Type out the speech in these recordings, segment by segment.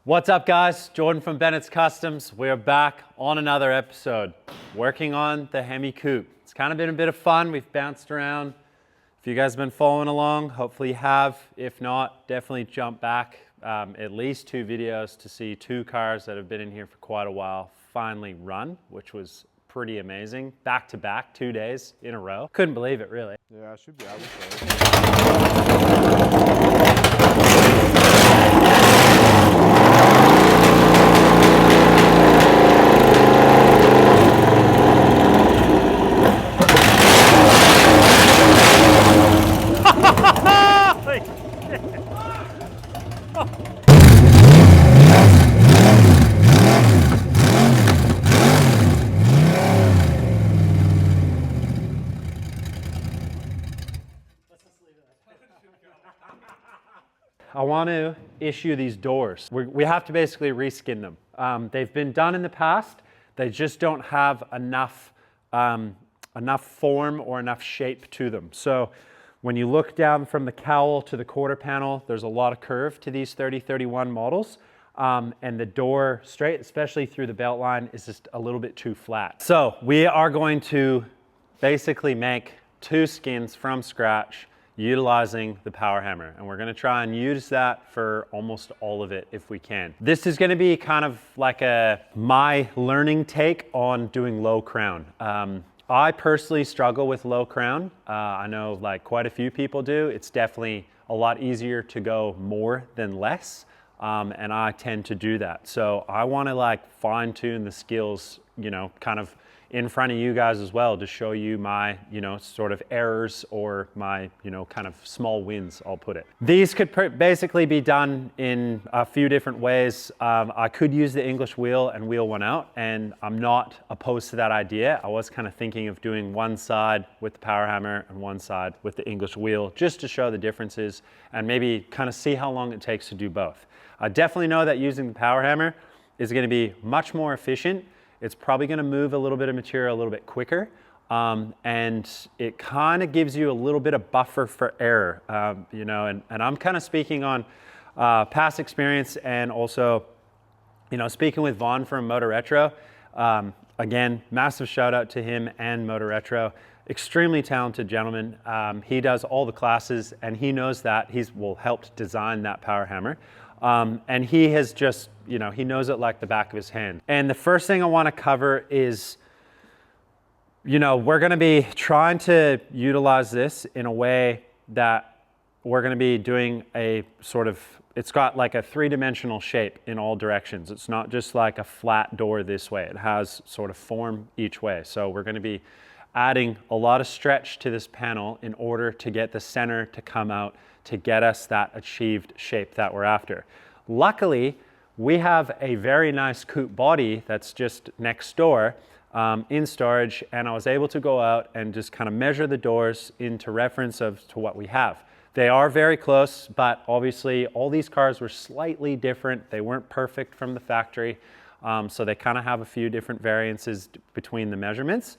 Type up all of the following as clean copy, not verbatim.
What's up, guys? Jordan from Bennett's Customs. We're back on another episode working on the Hemi coupe. It's kind of been a bit of fun. We've bounced around. If you guys have been following along, hopefully you have. If not, definitely jump back at least 2 videos to see 2 cars that have been in here for quite a while finally run, which was pretty amazing. Back to back, 2 days in a row. Couldn't believe it, really. Yeah, I should be able I want to issue these doors. We have to basically reskin them. They've been done in the past. They just don't have enough form or enough shape to them. So when you look down from the cowl to the quarter panel, there's a lot of curve to these 3031 models. And the door straight, especially through the belt line, is just a little bit too flat. So we are going to basically make 2 skins from scratch utilizing the power hammer, and we're going to try and use that for almost all of it if we can. This is going to be kind of like my learning take on doing low crown. I personally struggle with low crown. I know like quite a few people do. It's definitely a lot easier to go more than less, and I tend to do that. So I want to like fine tune the skills, you know, kind of in front of you guys as well, to show you my, you know, sort of errors or my, you know, kind of small wins, I'll put it. These could basically be done in a few different ways. I could use the English wheel and wheel one out, and I'm not opposed to that idea. I was kind of thinking of doing one side with the power hammer and one side with the English wheel, just to show the differences and maybe kind of see how long it takes to do both. I definitely know that using the power hammer is going to be much more efficient. It's probably going to move a little bit of material a little bit quicker, and it kind of gives you a little bit of buffer for error, you know, and I'm kind of speaking on past experience, and also, you know, speaking with Vaughn from Motor Retro. Again, massive shout out to him and Motor Retro. Extremely talented gentleman. He does all the classes, and he knows that. He's helped design that power hammer. And he has just, you know, he knows it like the back of his hand. And the first thing I want to cover is, you know, we're going to be trying to utilize this in a way that we're going to be doing a sort of, it's got like a 3-dimensional shape in all directions. It's not just like a flat door this way. It has sort of form each way. So we're going to be adding a lot of stretch to this panel in order to get the center to come out, to get us that achieved shape that we're after. Luckily, we have a very nice coupe body that's just next door in storage, and I was able to go out and just kind of measure the doors into reference to what we have. They are very close, but obviously all these cars were slightly different. They weren't perfect from the factory, so they kind of have a few different variances between the measurements.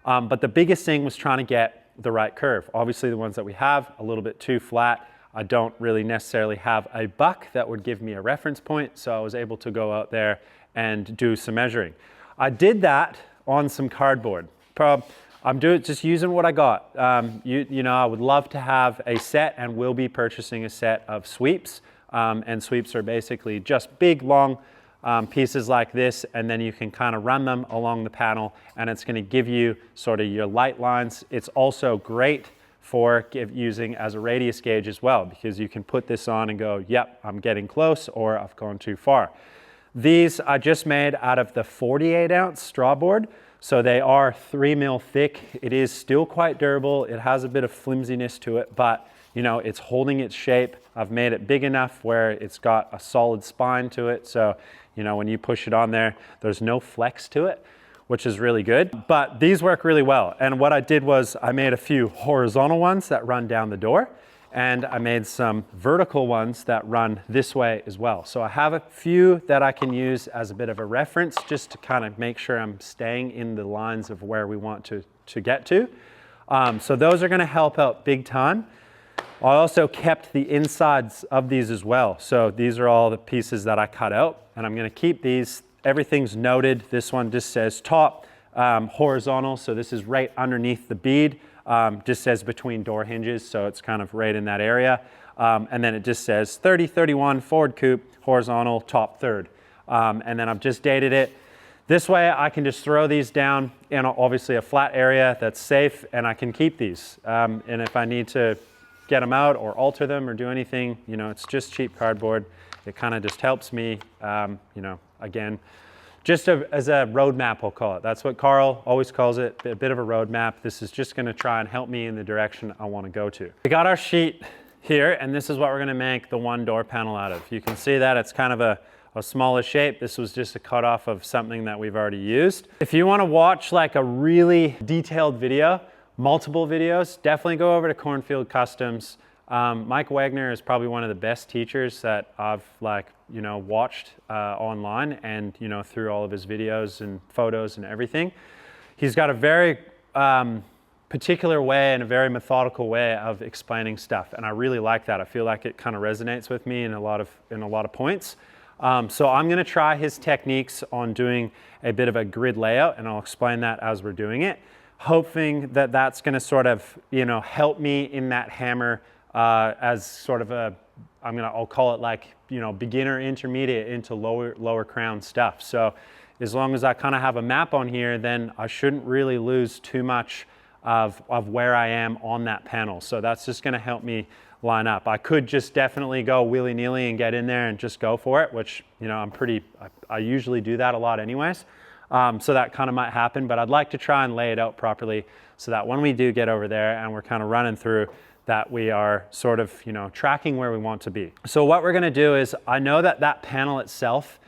But the biggest thing was trying to get the right curve. Obviously the ones that we have, a little bit too flat. I don't really necessarily have a buck that would give me a reference point, so I was able to go out there and do some measuring. I did that on some cardboard. I'm just using what I got. You know, I would love to have a set, and will be purchasing a set of sweeps. And sweeps are basically just big, long pieces like this, and then you can kind of run them along the panel, and it's going to give you sort of your light lines. It's also great for using as a radius gauge as well, because you can put this on and go, yep, I'm getting close, or I've gone too far. These I just made out of the 48-ounce straw board, so they are 3 mil thick. It is still quite durable. It has a bit of flimsiness to it, but you know, it's holding its shape. I've made it big enough where it's got a solid spine to it, so you know, when you push it on there, there's no flex to it, which is really good. But these work really well. And what I did was I made a few horizontal ones that run down the door, and I made some vertical ones that run this way as well. So I have a few that I can use as a bit of a reference, just to kind of make sure I'm staying in the lines of where we want to get to. So those are going to help out big time. I also kept the insides of these as well. So these are all the pieces that I cut out, and I'm gonna keep these. Everything's noted. This one just says top, horizontal, so this is right underneath the bead. Just says between door hinges, so it's kind of right in that area. And then it just says 3031 Ford Coupe, horizontal, top third. And then I've just dated it. This way I can just throw these down in obviously a flat area that's safe, and I can keep these. And if I need to get them out or alter them or do anything, you know, it's just cheap cardboard. It kind of just helps me, you know, again, just as a roadmap, we'll call it. That's what Carl always calls it, a bit of a roadmap. This is just gonna try and help me in the direction I wanna go to. We got our sheet here, and this is what we're gonna make the one door panel out of. You can see that it's kind of a smaller shape. This was just a cutoff of something that we've already used. If you wanna watch like a really detailed video, multiple videos, definitely go over to Cornfield Customs. Mike Wagner is probably one of the best teachers that I've watched online and through all of his videos and photos and everything. He's got a very particular way and a very methodical way of explaining stuff, and I really like that. I feel like it kind of resonates with me in a lot of points. So I'm going to try his techniques on doing a bit of a grid layout, and I'll explain that as we're doing it, hoping that that's going to sort of help me in that hammer as sort of a, I'll call it like beginner intermediate into lower crown stuff. So as long as I kind of have a map on here, then I shouldn't really lose too much of where I am on that panel. So that's just going to help me line up. I could just definitely go willy-nilly and get in there and just go for it, which I usually do that a lot anyways. So that kind of might happen, but I'd like to try and lay it out properly so that when we do get over there and we're kind of running through, that we are sort of tracking where we want to be. So what we're going to do is, I know that panel itself,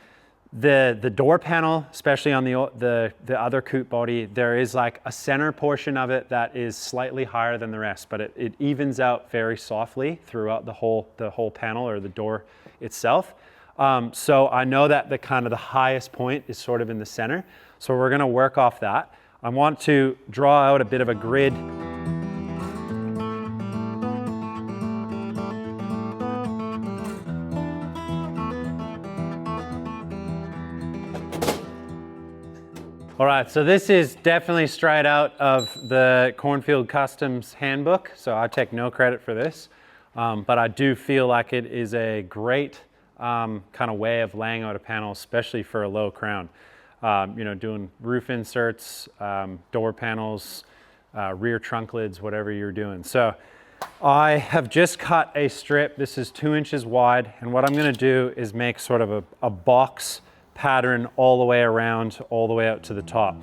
the door panel, especially on the other coupe body, there is like a center portion of it that is slightly higher than the rest, but it evens out very softly throughout the whole panel or the door itself. So I know that the highest point is sort of in the center. So we're going to work off that. I want to draw out a bit of a grid. All right, so this is definitely straight out of the Cornfield Customs handbook, so I take no credit for this, but I do feel like it is a great kind of way of laying out a panel, especially for a low crown. Doing roof inserts, door panels, rear trunk lids, whatever you're doing. So I have just cut a strip. This is 2 inches wide, and what I'm gonna do is make sort of a box pattern all the way around, all the way out to the top.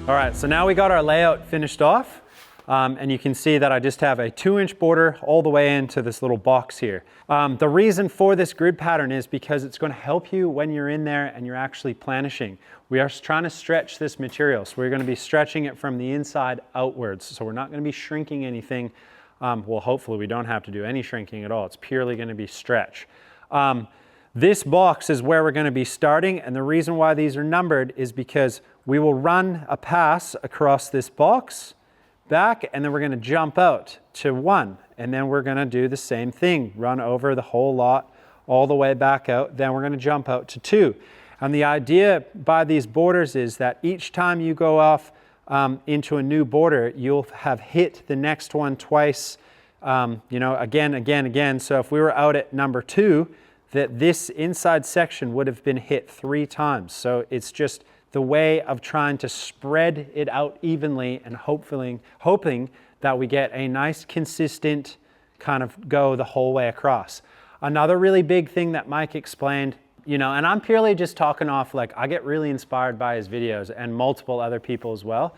All right, so now we got our layout finished off, and you can see that I just have a 2-inch border all the way into this little box here. The reason for this grid pattern is because it's going to help you when you're in there and you're actually planishing. We are trying to stretch this material, so we're going to be stretching it from the inside outwards. So we're not going to be shrinking anything. Well, hopefully we don't have to do any shrinking at all. It's purely going to be stretch. This box is where we're going to be starting, and the reason why these are numbered is because we will run a pass across this box, back, and then we're going to jump out to 1, and then we're going to do the same thing, run over the whole lot all the way back out, then we're going to jump out to 2. And the idea by these borders is that each time you go off into a new border, you'll have hit the next one twice, again. So if we were out at number 2, that this inside section would have been hit 3 times. So it's just the way of trying to spread it out evenly and hoping that we get a nice consistent kind of go the whole way across. Another really big thing that Mike explained You know, and I'm purely just talking off, like, I get really inspired by his videos and multiple other people as well.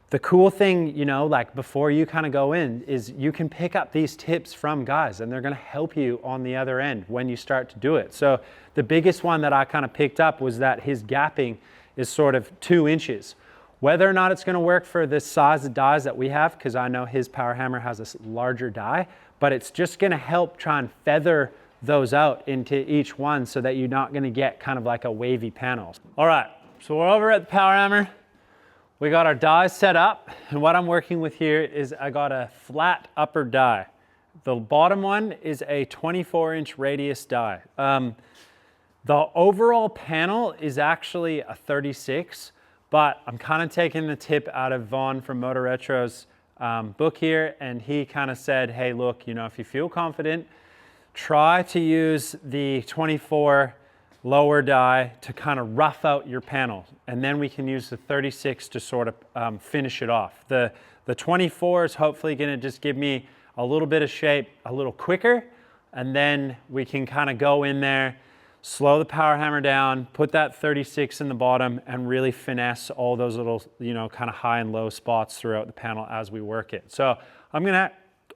The cool thing, you know, like before you kind of go in is you can pick up these tips from guys and they're going to help you on the other end when you start to do it. So the biggest one that I kind of picked up was that his gapping is sort of 2 inches. Whether or not it's going to work for the size of dies that we have, because I know his power hammer has a larger die, but it's just going to help try and feather those out into each one so that you're not going to get kind of like a wavy panel. All right, so we're over at the power hammer. We got our dies set up, and what I'm working with here is I got a flat upper die. The bottom one is a 24-inch radius die. The overall panel is actually a 36, but I'm kind of taking the tip out of Vaughn from Motor Retro's book here, and he kind of said, hey, look, you know, if you feel confident, try to use the 24 lower die to kind of rough out your panel, and then we can use the 36 to sort of finish it off. The 24 is hopefully going to just give me a little bit of shape a little quicker, and then we can kind of go in there, slow the power hammer down, put that 36 in the bottom, and really finesse all those little, you know, kind of high and low spots throughout the panel as we work it. So I'm gonna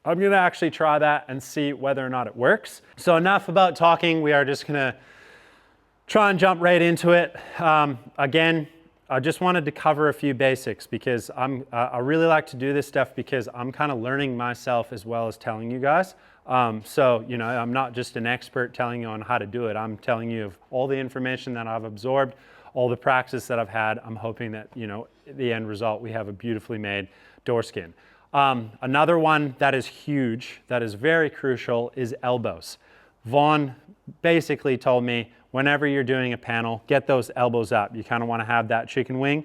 actually try that and see whether or not it works. So enough about talking. We are just gonna try and jump right into it. Again, I just wanted to cover a few basics because I really like to do this stuff because I'm kind of learning myself as well as telling you guys. So, you know, I'm not just an expert telling you on how to do it. I'm telling you of all the information that I've absorbed, all the practice that I've had. I'm hoping that, you know, the end result, we have a beautifully made door skin. Another one that is huge, that is very crucial, is elbows. Vaughn basically told me, whenever you're doing a panel, get those elbows up. You kind of want to have that chicken wing.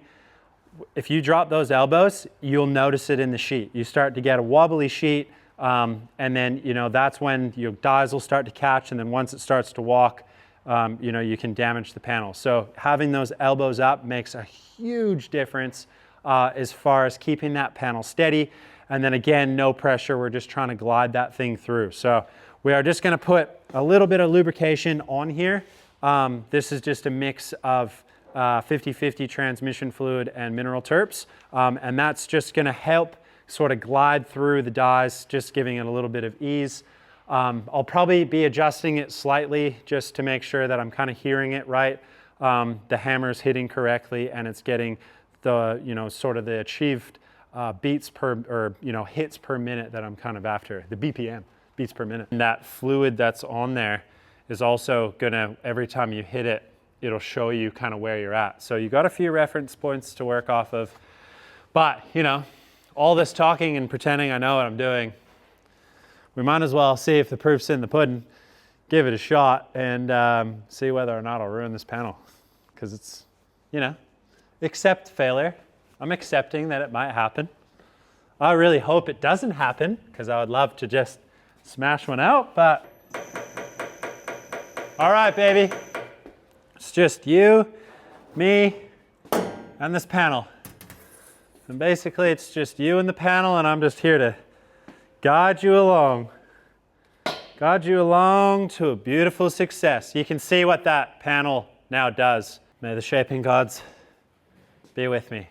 If you drop those elbows, you'll notice it in the sheet. You start to get a wobbly sheet, and then, you know, that's when your dies will start to catch, and then once it starts to walk, you know, you can damage the panel. So having those elbows up makes a huge difference as far as keeping that panel steady. And then again, no pressure. We're just trying to glide that thing through. So we are just going to put a little bit of lubrication on here. This is just a mix of 50-50 transmission fluid and mineral terps, and that's just going to help sort of glide through the dies, just giving it a little bit of ease. I'll probably be adjusting it slightly just to make sure that I'm kind of hearing it right. The hammer's hitting correctly and it's getting the, you know, sort of the achieved beats per, or, you know, hits per minute that I'm kind of after, the BPM, beats per minute. And that fluid that's on there is also gonna, every time you hit it, it'll show you kind of where you're at. So you got a few reference points to work off of, but, you know, all this talking and pretending I know what I'm doing, we might as well see if the proof's in the pudding, give it a shot, and see whether or not I'll ruin this panel. Because it's, you know, accept failure. I'm accepting that it might happen. I really hope it doesn't happen, because I would love to just smash one out, but all right, baby. It's just you, me, and this panel. And basically it's just you and the panel, and I'm just here to guide you along. Guide you along to a beautiful success. You can see what that panel now does. May the shaping gods be with me.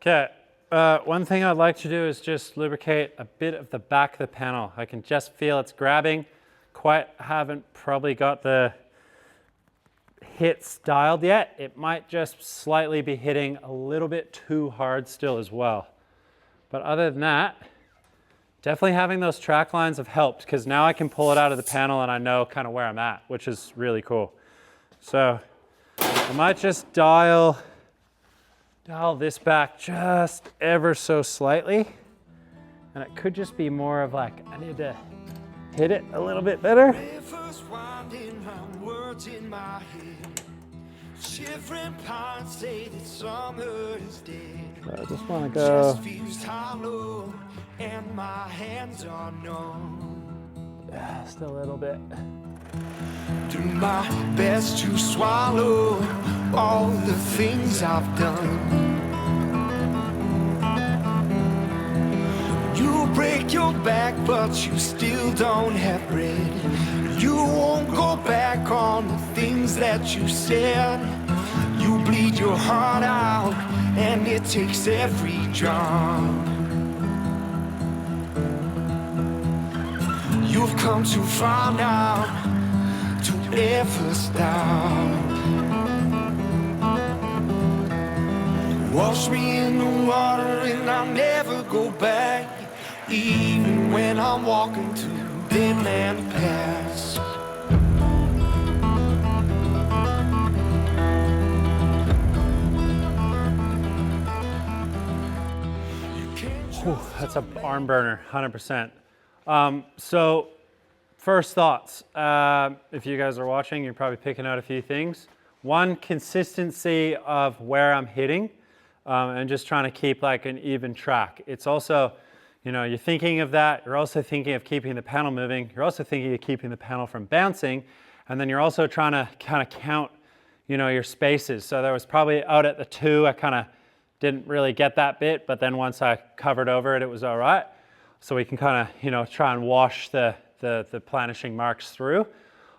Okay, one thing I'd like to do is just lubricate a bit of the back of the panel. I can just feel it's grabbing. Haven't probably got the hits dialed yet. It might just slightly be hitting a little bit too hard still as well. But other than that, definitely having those track lines have helped, because now I can pull it out of the panel and I know kind of where I'm at, which is really cool. So I might just dial this back just ever so slightly. And it could just be more of like, I need to hit it a little bit better. Shivering pines say that summer is dead. So I just want to go. Hollow, and my hands are numb. Just a little bit. Do my best to swallow all the things I've done. You break your back, but you still don't have bread. You won't go back on the things that you said. You bleed your heart out, and it takes every drop. You've come too far now to ever stop. Wash me in the water and I'll never go back, even when I'm walking through dead man paths. That's an arm burner, 100%. So first thoughts, if you guys are watching, you're probably picking out a few things. One, consistency of where I'm hitting, and just trying to keep like an even track. It's also, you know, you're thinking of that, you're also thinking of keeping the panel moving, you're also thinking of keeping the panel from bouncing, and then you're also trying to kind of count, you know, your spaces. So there was probably out at the 2, I kind of didn't really get that bit, but then once I covered over it, it was all right. So we can kind of, you know, try and wash the planishing marks through.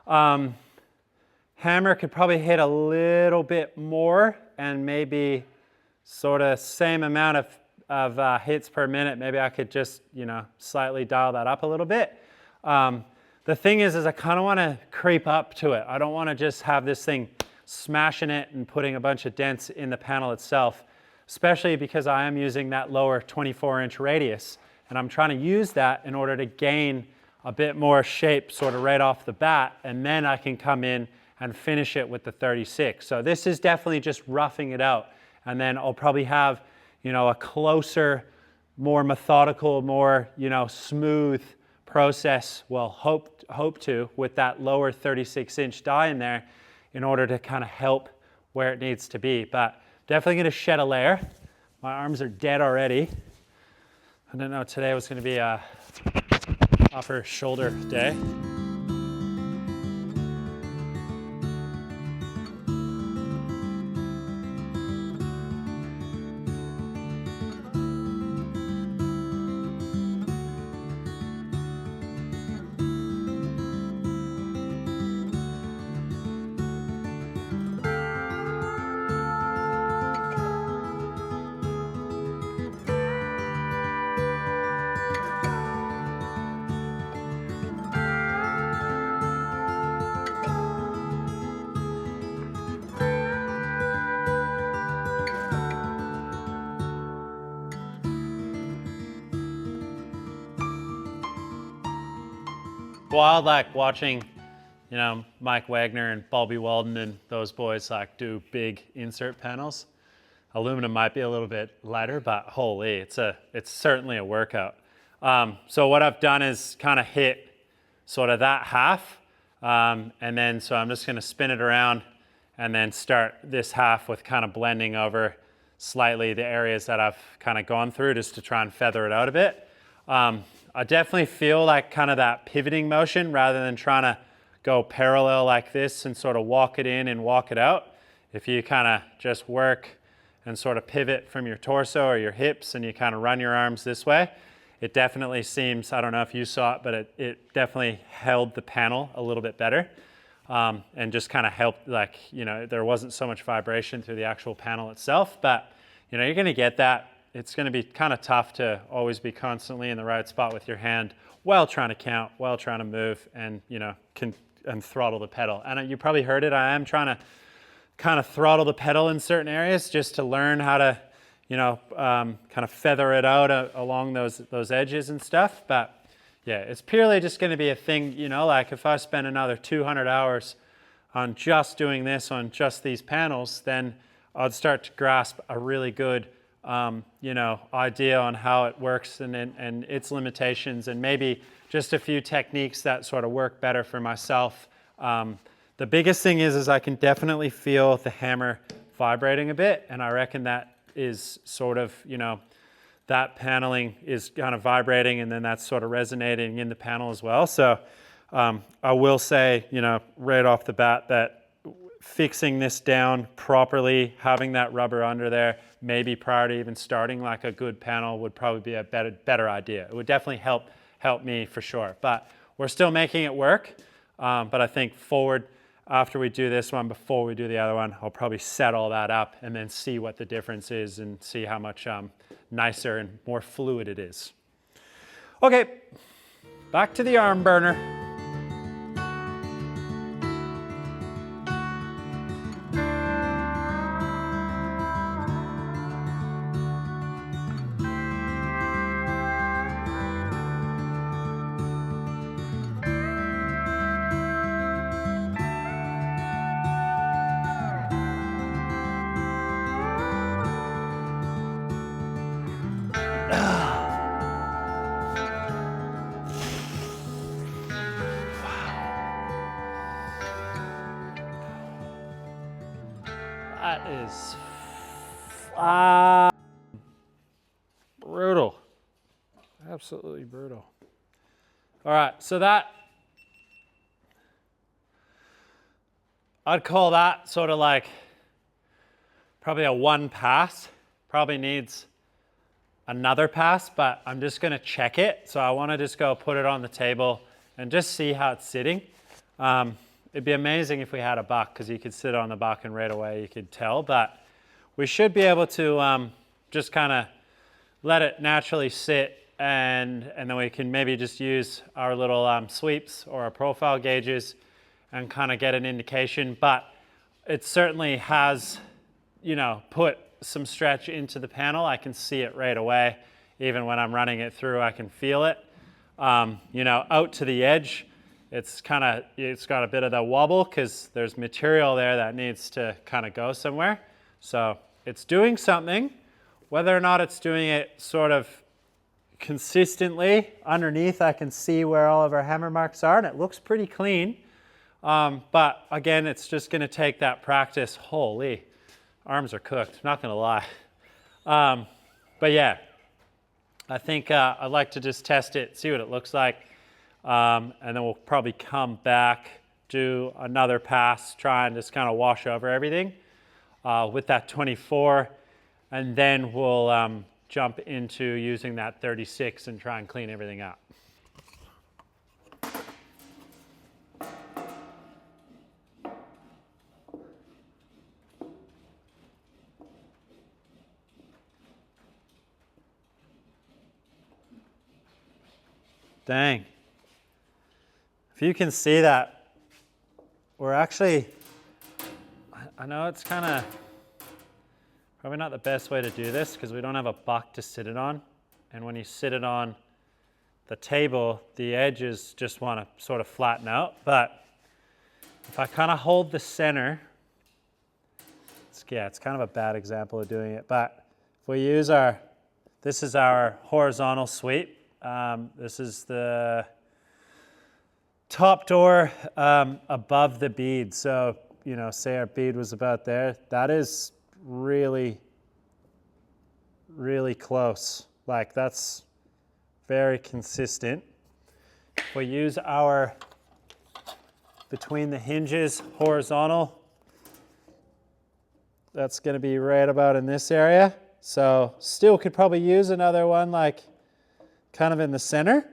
Hammer could probably hit a little bit more, and maybe sort of same amount of hits per minute. Maybe I could just, you know, slightly dial that up a little bit. The thing is I kind of want to creep up to it. I don't want to just have this thing smashing it and putting a bunch of dents in the panel itself, especially because I am using that lower 24-inch radius. And I'm trying to use that in order to gain a bit more shape sort of right off the bat, and then I can come in and finish it with the 36. So this is definitely just roughing it out. And then I'll probably have, you know, a closer, more methodical, more, you know, smooth process, well, hope to, with that lower 36-inch die in there in order to kind of help where it needs to be. But definitely going to shed a layer. My arms are dead already. I didn't know today was going to be a upper shoulder day. Wild, like watching, you know, Mike Wagner and Bobby Walden and those boys like do big insert panels. Aluminum might be a little bit lighter, but holy, it's certainly a workout. So what I've done is kind of hit sort of that half, and then so I'm just going to spin it around and then start this half with kind of blending over slightly the areas that I've kind of gone through, just to try and feather it out a bit. I definitely feel like kind of that pivoting motion rather than trying to go parallel like this and sort of walk it in and walk it out. If you kind of just work and sort of pivot from your torso or your hips and you kind of run your arms this way, it definitely seems, I don't know if you saw it, but it definitely held the panel a little bit better, and just kind of helped, like, you know, there wasn't so much vibration through the actual panel itself, but, you know, you're going to get that. It's going to be kind of tough to always be constantly in the right spot with your hand while trying to count, while trying to move, and, you know, and throttle the pedal. And you probably heard it. I am trying to kind of throttle the pedal in certain areas just to learn how to, you know, kind of feather it out along those edges and stuff. But yeah, it's purely just going to be a thing, you know, like if I spend another 200 hours on just doing this, on just these panels, then I'd start to grasp a really good, you know, idea on how it works and its limitations, and maybe just a few techniques that sort of work better for myself. The biggest thing is I can definitely feel the hammer vibrating a bit, and I reckon that is sort of, you know, that paneling is kind of vibrating, and then that's sort of resonating in the panel as well. So I will say, you know, right off the bat that fixing this down properly, having that rubber under there, maybe prior to even starting like a good panel, would probably be a better idea. It would definitely help me for sure. But we're still making it work. But I think forward, after we do this one, before we do the other one, I'll probably set all that up and then see what the difference is and see how much nicer and more fluid it is. Okay, back to the arm burner. That is brutal. Absolutely brutal. All right, so that, I'd call that sort of like probably a one pass. Probably needs another pass, but I'm just gonna check it. So I wanna just go put it on the table and just see how it's sitting. It'd be amazing if we had a buck, because you could sit on the buck and right away you could tell, but we should be able to just kind of let it naturally sit, and then we can maybe just use our little sweeps or our profile gauges and kind of get an indication. But it certainly has, you know, put some stretch into the panel. I can see it right away. Even when I'm running it through, I can feel it. You know, out to the edge, it's got a bit of the wobble because there's material there that needs to kind of go somewhere. So it's doing something. Whether or not it's doing it sort of consistently, underneath I can see where all of our hammer marks are, and it looks pretty clean. But again, it's just going to take that practice. Holy, arms are cooked, not going to lie. But yeah, I think I'd like to just test it, see what it looks like. And then we'll probably come back, do another pass, try and just kind of wash over everything with that 24. And then we'll jump into using that 36 and try and clean everything up. Dang. If you can see that, we're actually, I know it's kind of probably not the best way to do this because we don't have a buck to sit it on. And when you sit it on the table, the edges just want to sort of flatten out. But if I kind of hold the center, it's kind of a bad example of doing it. But if we use this is our horizontal sweep. This is the top door above the bead. So, you know, say our bead was about there. That is really, really close. Like, that's very consistent. If we use our between the hinges horizontal, that's going to be right about in this area. So still could probably use another one like kind of in the center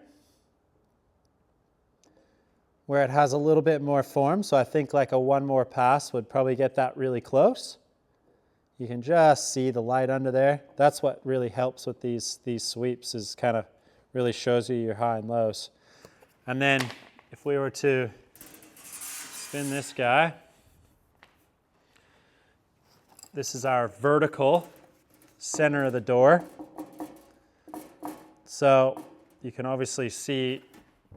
where it has a little bit more form. So I think like a one more pass would probably get that really close. You can just see the light under there. That's what really helps with these sweeps, is kind of really shows you your high and lows. And then if we were to spin this guy, this is our vertical center of the door. So you can obviously see,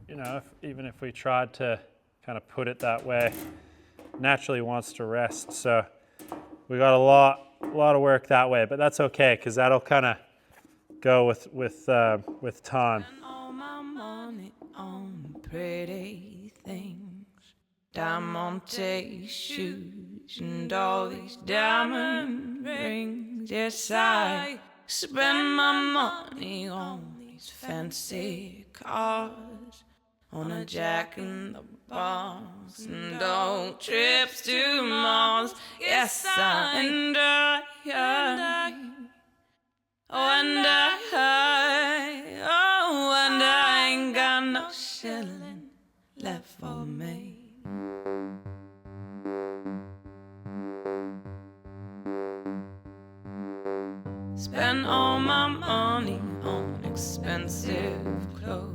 you know, even if we tried to kind of put it that way, naturally wants to rest. So we got a lot of work that way, but that's okay because that'll kind of go with time. All my money on pretty things, diamante shoes and all these diamond rings. Yes, I spend my money on these fancy cars, on a Jack in the Box and old trips to Mars. Yes, and I ain't got no shilling left for me. Spent all my money on expensive clothes,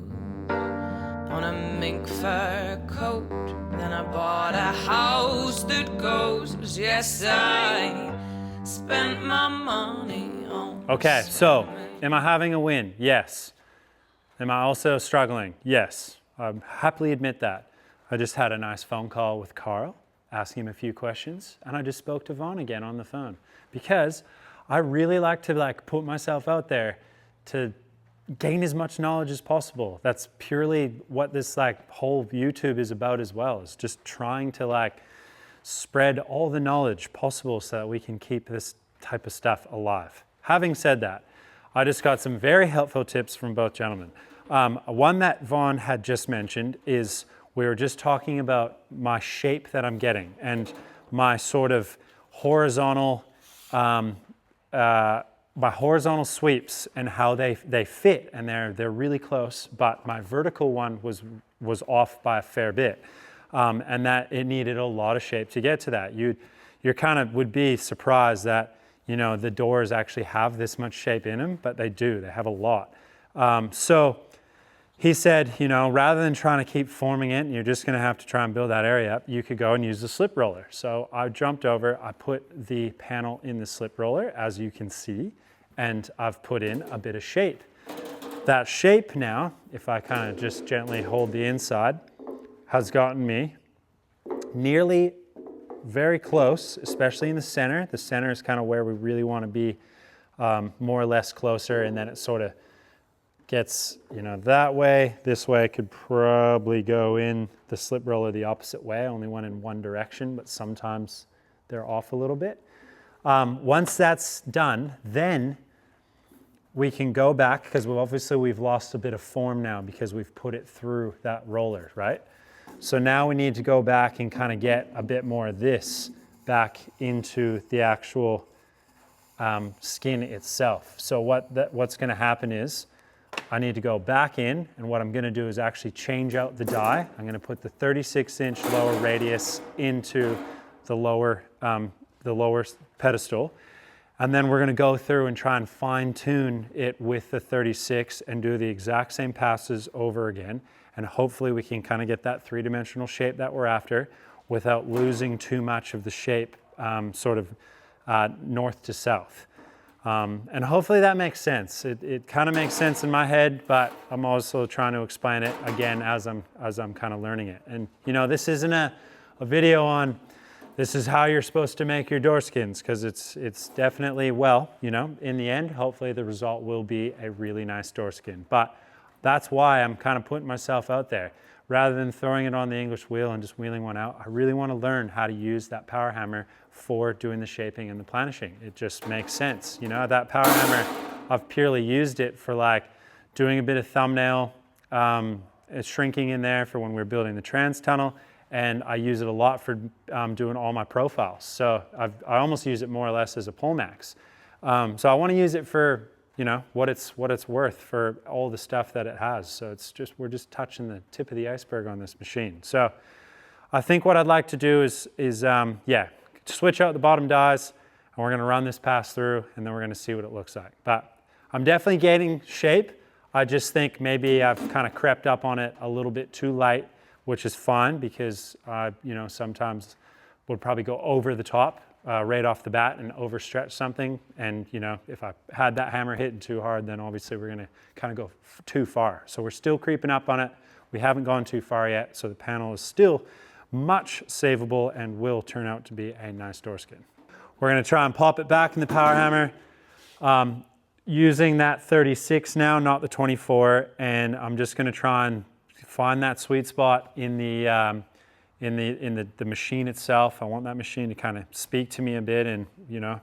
on a mink fur coat. Then I bought a house that goes. Yes, I spent my money on. Okay, so am I having a win? Yes. Am I also struggling? Yes. I happily admit that. I just had a nice phone call with Carl, asking him a few questions, and I just spoke to Vaughn again on the phone because I really like to put myself out there to gain as much knowledge as possible. That's purely what this whole YouTube is about as well, is just trying to spread all the knowledge possible so that we can keep this type of stuff alive. Having said that, I just got some very helpful tips from both gentlemen. One that Vaughn had just mentioned is we were just talking about my shape that I'm getting and my sort of horizontal my horizontal sweeps and how they fit, and they're really close, but my vertical one was off by a fair bit, and that it needed a lot of shape to get to that. You kind of would be surprised that, you know, the doors actually have this much shape in them, but they do. They have a lot. So he said, you know, rather than trying to keep forming it, and you're just going to have to try and build that area up, you could go and use the slip roller. So I jumped over, I put the panel in the slip roller, as you can see, and I've put in a bit of shape. That shape now, if I kind of just gently hold the inside, has gotten me nearly very close, especially in the center. The center is kind of where we really want to be, more or less closer, and then it sort of gets, you know, that way. This way I could probably go in the slip roller the opposite way. I only went in one direction, but sometimes they're off a little bit. Once that's done, then we can go back, because we've lost a bit of form now because we've put it through that roller, right? So now we need to go back and kind of get a bit more of this back into the actual skin itself. So what's going to happen is I need to go back in, and what I'm going to do is actually change out the die. I'm going to put the 36-inch lower radius into the lower pedestal, and then we're going to go through and try and fine-tune it with the 36 and do the exact same passes over again, and hopefully we can kind of get that three-dimensional shape that we're after without losing too much of the shape sort of north to south. And hopefully that makes sense. It kind of makes sense in my head, but I'm also trying to explain it again as I'm kind of learning it. And you know, this isn't a video on this is how you're supposed to make your door skins, because it's definitely, well, you know, in the end, hopefully the result will be a really nice door skin. But that's why I'm kind of putting myself out there. Rather than throwing it on the English wheel and just wheeling one out, I really want to learn how to use that power hammer for doing the shaping and the planishing. It just makes sense. You know, that power hammer, I've purely used it for doing a bit of thumbnail shrinking in there for when we're building the trans tunnel, and I use it a lot for doing all my profiles. So I almost use it more or less as a pole max. So I want to use it for, you know, what it's worth for all the stuff that it has. So we're just touching the tip of the iceberg on this machine. So I think what I'd like to do is switch out the bottom dies, and we're going to run this pass through, and then we're going to see what it looks like. But I'm definitely gaining shape. I just think maybe I've kind of crept up on it a little bit too light, which is fine because I, you know, sometimes would probably go over the top right off the bat and overstretch something. And you know, if I had that hammer hitting too hard, then obviously we're gonna kind of go too far. So we're still creeping up on it. We haven't gone too far yet, so the panel is still much savable and will turn out to be a nice door skin. We're gonna try and pop it back in the power hammer. Using that 36 now, not the 24, and I'm just gonna try and find that sweet spot in the machine itself. I want that machine to kind of speak to me a bit, and you know,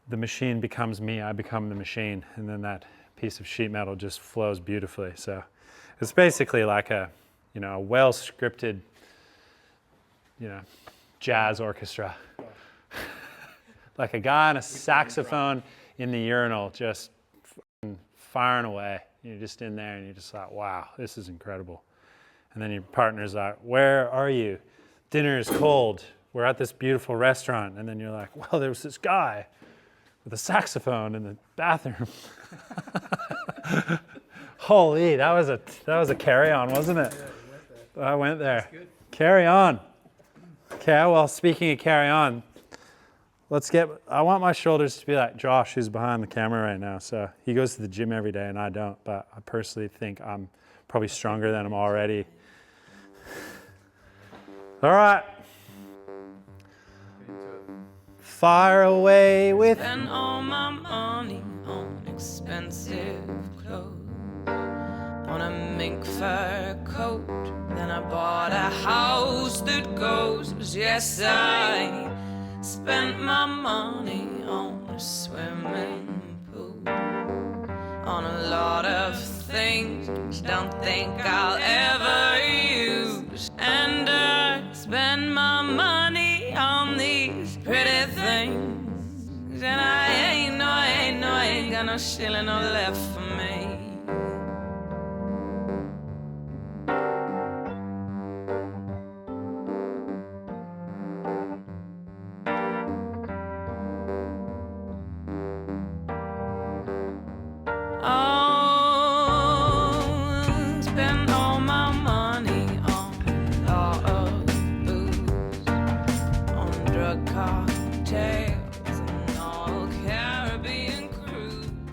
the machine becomes me, I become the machine, and then that piece of sheet metal just flows beautifully. So it's basically like a, you know, a well-scripted, you know, jazz orchestra. Like a guy on a saxophone in the urinal just firing away. You're just in there and you're just like, wow, this is incredible. And then your partner's like, where are you? Dinner is cold. We're at this beautiful restaurant. And then you're like, well, there was this guy with a saxophone in the bathroom. Holy, that was a carry-on, wasn't it? Yeah, I went there. That's good. Carry on. Okay, well, speaking of carry on, I want my shoulders to be like Josh, who's behind the camera right now. So he goes to the gym every day and I don't, but I personally think I'm probably stronger than him already. All right. Fire away with. Spend all my money on expensive clothes, on a mink fur coat. Then I bought a house that goes. Yes, I spent my money on a swimming pool, on a lot of things don't think I'll ever use. And I spend my money on these pretty things, and I ain't got no shilling no left for me.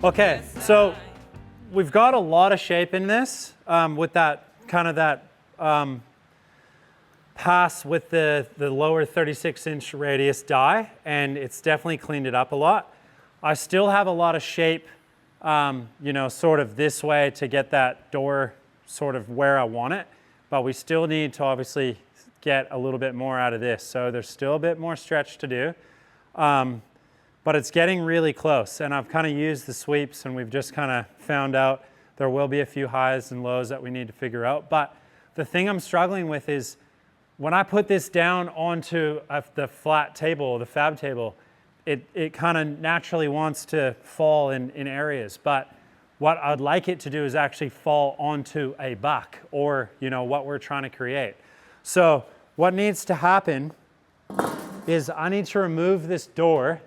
Okay, so we've got a lot of shape in this with that kind of that pass with the lower 36-inch radius die, and it's definitely cleaned it up a lot. I still have a lot of shape, you know, sort of this way to get that door sort of where I want it, but we still need to obviously get a little bit more out of this. So there's still a bit more stretch to do. But it's getting really close, and I've kind of used the sweeps, and we've just kind of found out there will be a few highs and lows that we need to figure out. But the thing I'm struggling with is when I put this down onto the flat table, the fab table, it kind of naturally wants to fall in areas. But what I'd like it to do is actually fall onto a buck, or you know, what we're trying to create. So what needs to happen is I need to remove this door,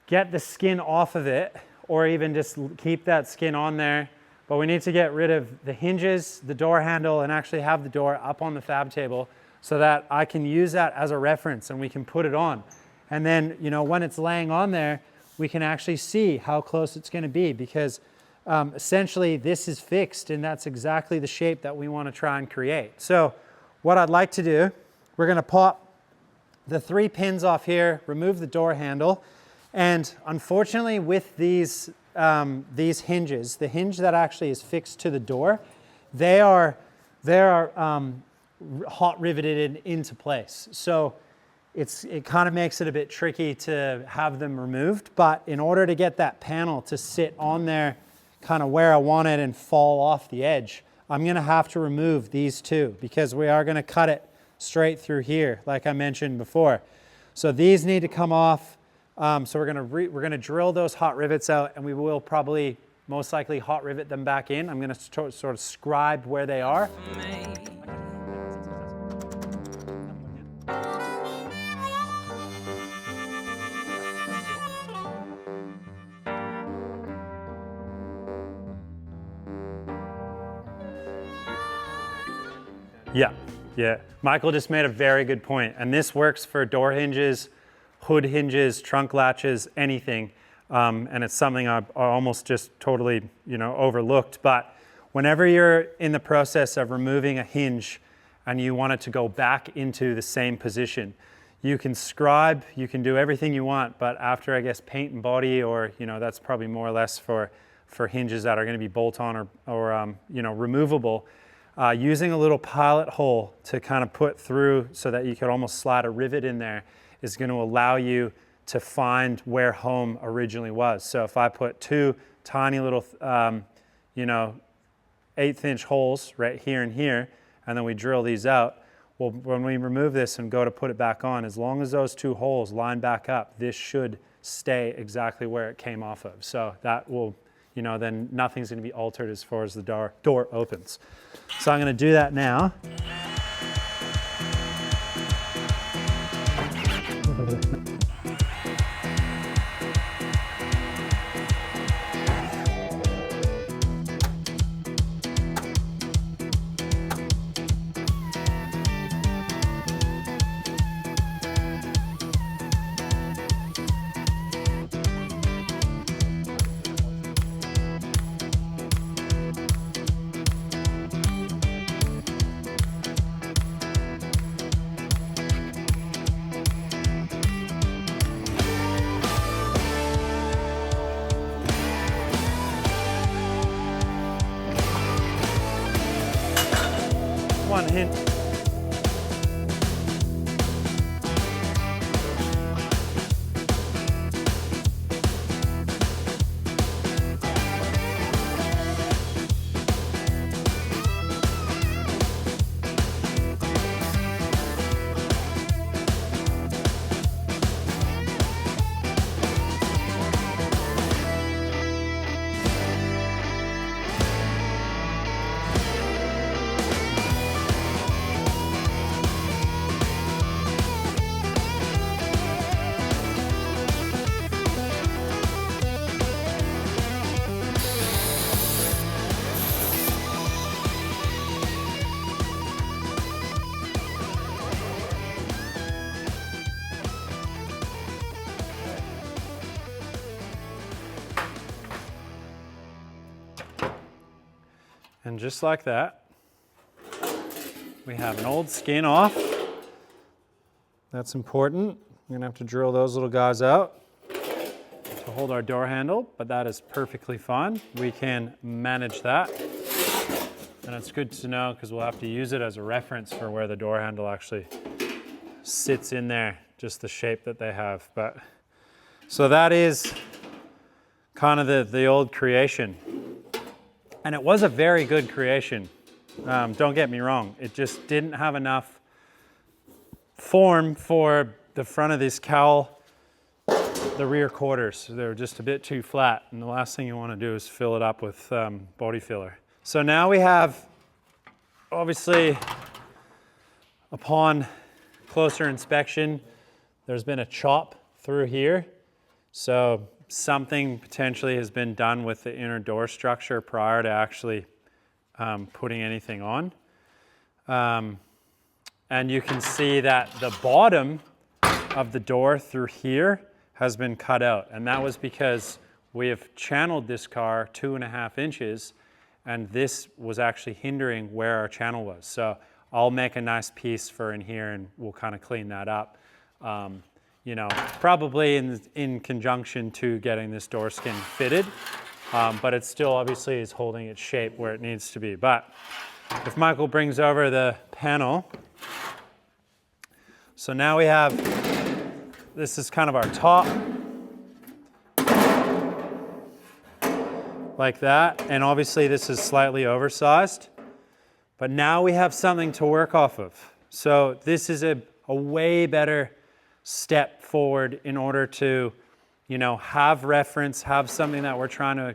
get the skin off of it, or even just keep that skin on there. But we need to get rid of the hinges, the door handle, and actually have the door up on the fab table so that I can use that as a reference and we can put it on. And then, you know, when it's laying on there, we can actually see how close it's gonna be, because essentially this is fixed and that's exactly the shape that we wanna try and create. So what I'd like to do, we're gonna pop the 3 pins off here, remove the door handle, and unfortunately with these hinges, the hinge that actually is fixed to the door, they are hot riveted into place. So it kind of makes it a bit tricky to have them removed, but in order to get that panel to sit on there kind of where I want it and fall off the edge, I'm gonna have to remove these 2 because we are gonna cut it straight through here, like I mentioned before. So these need to come off. So we're gonna drill those hot rivets out, and we will probably most likely hot rivet them back in. I'm gonna sort of scribe where they are. Yeah. Michael just made a very good point, and this works for door hinges, hood hinges, trunk latches, anything. And it's something I almost just totally, overlooked. But whenever you're in the process of removing a hinge and you want it to go back into the same position, you can scribe, you can do everything you want, but after, I guess, paint and body, or, that's probably more or less for hinges that are going to be bolt-on or removable, using a little pilot hole to kind of put through so that you could almost slide a rivet in there is going to allow you to find where home originally was. So if I put two tiny little, 1/8-inch holes right here and here, and then we drill these out, well, when we remove this and go to put it back on, as long as those two holes line back up, this should stay exactly where it came off of. So that will, then nothing's going to be altered as far as the door opens. So I'm going to do that now. One hint. And just like that, we have an old skin off. That's important. We're gonna have to drill those little guys out to hold our door handle, but that is perfectly fine. We can manage that. And it's good to know because we'll have to use it as a reference for where the door handle actually sits in there, just the shape that they have. But so that is kind of the old creation. And it was a very good creation. Don't get me wrong. It just didn't have enough form for the front of this cowl, the rear quarters. They were just a bit too flat. And the last thing you want to do is fill it up with body filler. So now we have, obviously, upon closer inspection, there's been a chop through here. So something potentially has been done with the inner door structure prior to actually putting anything on. And you can see that the bottom of the door through here has been cut out. And that was because we have channeled this car 2.5 inches, and this was actually hindering where our channel was. So I'll make a nice piece for in here and we'll kind of clean that up. Probably in conjunction to getting this door skin fitted, but it still obviously is holding its shape where it needs to be. But if Michael brings over the panel, so now we have, this is kind of our top, like that, and obviously this is slightly oversized, but now we have something to work off of. So this is a way better step forward in order to, have reference, have something that we're trying to,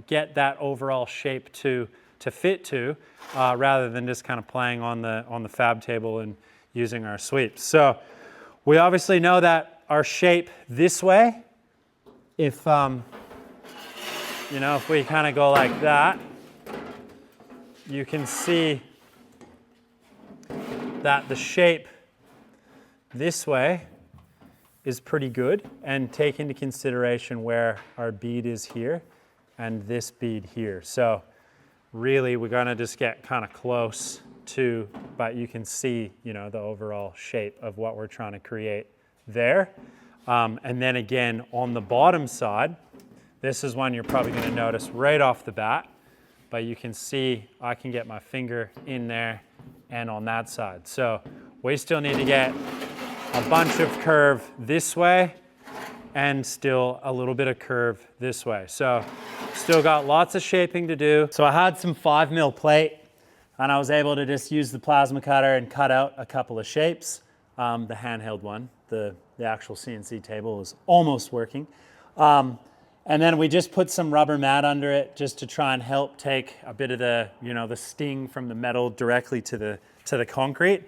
get that overall shape to fit to, rather than just kind of playing on the fab table and using our sweeps. So we obviously know that our shape this way, if we kind of go like that, you can see that the shape this way is pretty good, and take into consideration where our bead is here and this bead here. So really we're gonna just get kind of close to, but you can see, you know, the overall shape of what we're trying to create there. And then again, on the bottom side, this is one you're probably gonna notice right off the bat, but you can see I can get my finger in there and on that side. So we still need to get a bunch of curve this way and still a little bit of curve this way. So still got lots of shaping to do. So I had some 5mm plate and I was able to just use the plasma cutter and cut out a couple of shapes. The handheld one, the actual CNC table is almost working. And then we just put some rubber mat under it just to try and help take a bit of the, you know, the sting from the metal directly to the concrete.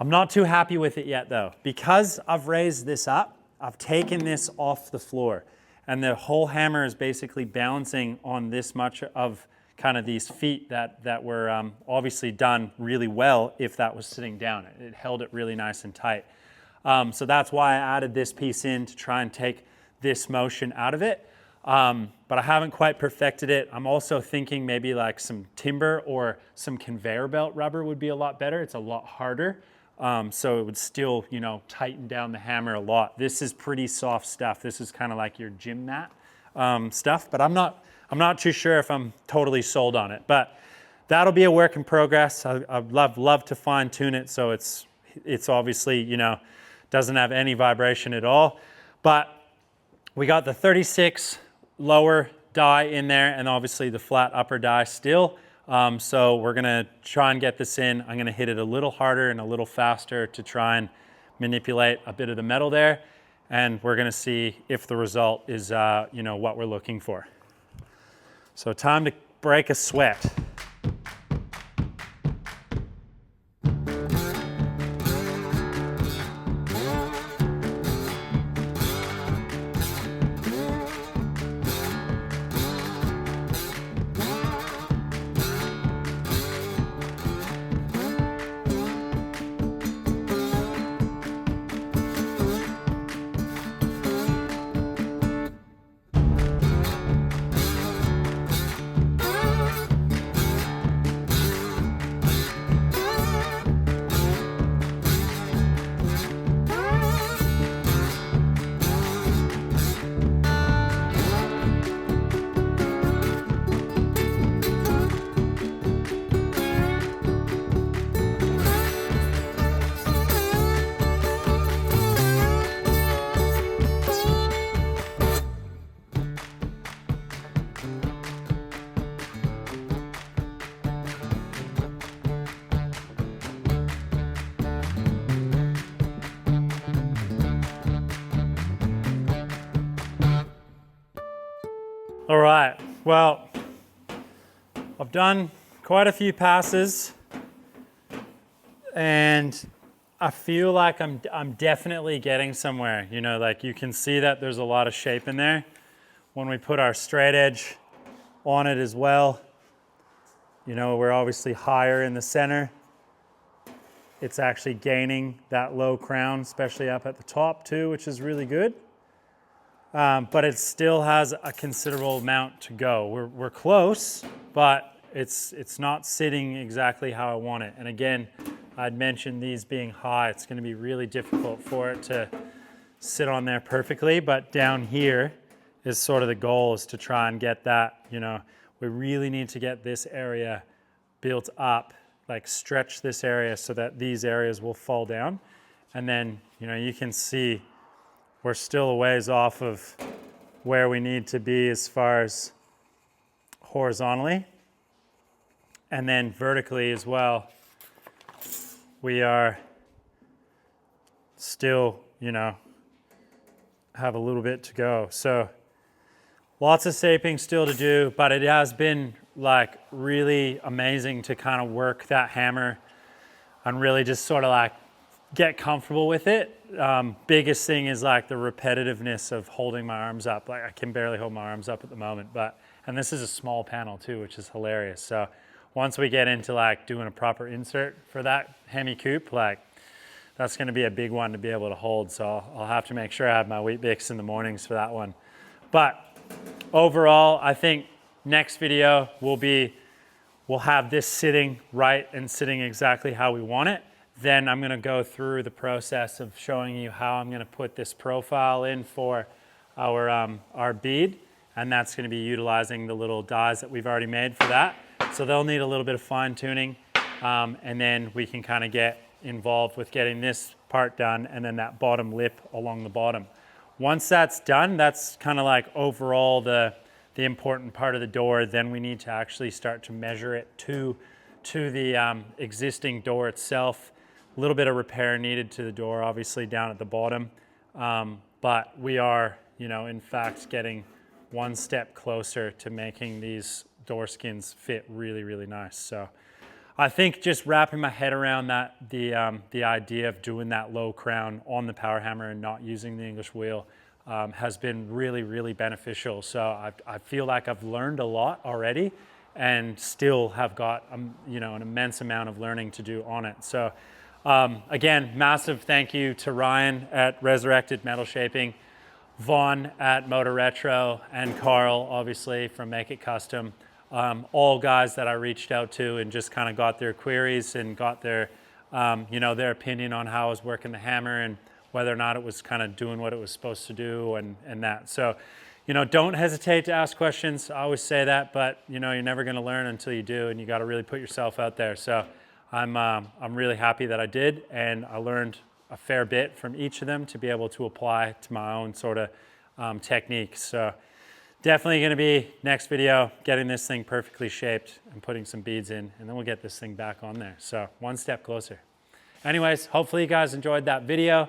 I'm not too happy with it yet though. Because I've raised this up, I've taken this off the floor and the whole hammer is basically balancing on this much of kind of these feet that were obviously done really well if that was sitting down. It held it really nice and tight. So that's why I added this piece in to try and take this motion out of it. But I haven't quite perfected it. I'm also thinking maybe like some timber or some conveyor belt rubber would be a lot better. It's a lot harder. So it would still, you know, tighten down the hammer a lot. This is pretty soft stuff. This is kind of like your gym mat stuff, but I'm not too sure if I'm totally sold on it, but that'll be a work in progress. I'd love to fine tune it. So it's obviously, you know, doesn't have any vibration at all, but we got the 36 lower die in there and obviously the flat upper die still. So we're gonna try and get this in. I'm gonna hit it a little harder and a little faster to try and manipulate a bit of the metal there. And we're gonna see if the result is, you know, what we're looking for. So time to break a sweat. All right, well, I've done quite a few passes and I feel like I'm definitely getting somewhere. You know, like you can see that there's a lot of shape in there. When we put our straight edge on it as well, you know, we're obviously higher in the center. It's actually gaining that low crown, especially up at the top too, which is really good. But it still has a considerable amount to go. We're close, but it's not sitting exactly how I want it. And again, I'd mentioned these being high. It's going to be really difficult for it to sit on there perfectly, but down here is sort of the goal, is to try and get that, you know, we really need to get this area built up, like stretch this area so that these areas will fall down. And then, you know, you can see we're still a ways off of where we need to be as far as horizontally. And then vertically as well, we are still, you know, have a little bit to go. So lots of shaping still to do, but it has been like really amazing to kind of work that hammer and really just sort of like get comfortable with it. Biggest thing is like the repetitiveness of holding my arms up. Like I can barely hold my arms up at the moment, and this is a small panel too, which is hilarious. So once we get into like doing a proper insert for that Hemi coupe, like that's gonna be a big one to be able to hold. So I'll have to make sure I have my Wheat Bix in the mornings for that one. But overall, I think next video we'll have this sitting right and sitting exactly how we want it. Then I'm gonna go through the process of showing you how I'm gonna put this profile in for our bead. And that's gonna be utilizing the little dies that we've already made for that. So they'll need a little bit of fine tuning. And then we can kind of get involved with getting this part done and then that bottom lip along the bottom. Once that's done, that's kind of like overall the important part of the door. Then we need to actually start to measure it to the existing door itself. A little bit of repair needed to the door, obviously down at the bottom. But we are, in fact, getting one step closer to making these door skins fit really, really nice. So I think just wrapping my head around that, the idea of doing that low crown on the power hammer and not using the English wheel has been really, really beneficial. So I feel like I've learned a lot already and still have got an immense amount of learning to do on it. So again, massive thank you to Ryan at Resurrected Metal Shaping, Vaughn at Motor Retro, and Carl, obviously, from Make It Custom. All guys that I reached out to and just kind of got their queries and got their, their opinion on how I was working the hammer and whether or not it was kind of doing what it was supposed to do and that. So, don't hesitate to ask questions. I always say that, but you're never going to learn until you do, and you got to really put yourself out there. So I'm really happy that I did, and I learned a fair bit from each of them to be able to apply to my own sort of techniques. So definitely going to be next video, getting this thing perfectly shaped and putting some beads in, and then we'll get this thing back on there. So one step closer. Anyways, hopefully you guys enjoyed that video.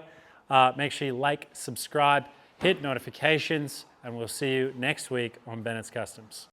Make sure you like, subscribe, hit notifications, and we'll see you next week on Bennett's Customs.